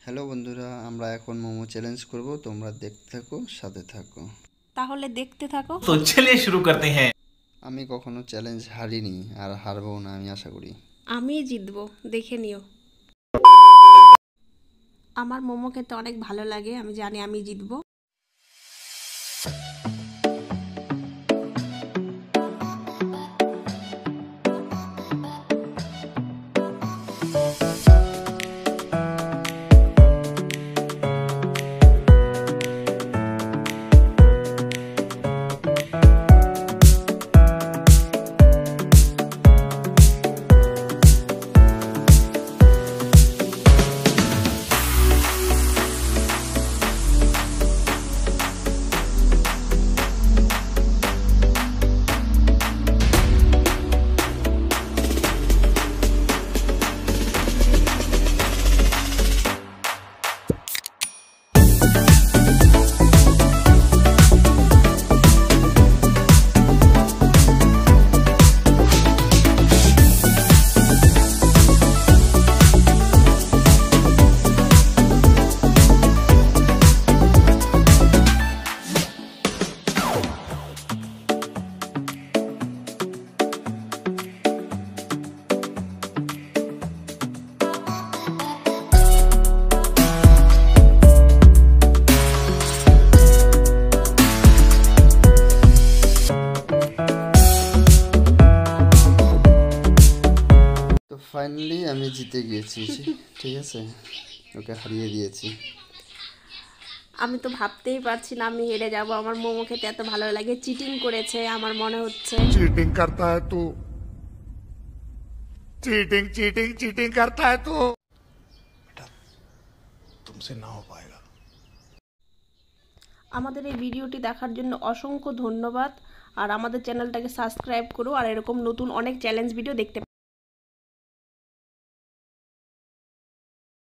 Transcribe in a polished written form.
Hello বন্ধুরা, আমরা এখন মোমো চ্যালেঞ্জ করব। তোমরা দেখতে থাকো, সাথে থাকো। তাহলে দেখতে থাকো। तो चलिए शुरू करते हैं। আমি কখনো চ্যালেঞ্জ হারিনি আর হারবো না, আমি আশা করি। আমিই জিতবো, দেখে নিও। আমার মোমো খেতে অনেক ভালো লাগে, আমি জানি আমি জিতবো। তো ফাইনালি আমি জিতে গিয়েছি, ঠিক আছে, ওকে হারিয়ে দিয়েছি। আমি তো ভাবতেই পারছি না আমি হেরে যাব। আমার মোমো খেতে এত ভালো লাগে। চিটিং করেছে আমার মনে হচ্ছে। चीटिंग करता है तू। चीटिंग चीटिंग चीटिंग करता है तू। बेटा तुमसे ना हो पाएगा। আমাদের এই ভিডিওটি দেখার জন্য অসংখ্য ধন্যবাদ। আর আমাদের চ্যানেলটাকে সাবস্ক্রাইব করো, আর এরকম নতুন অনেক চ্যালেঞ্জ ভিডিও দেখতে পাবে।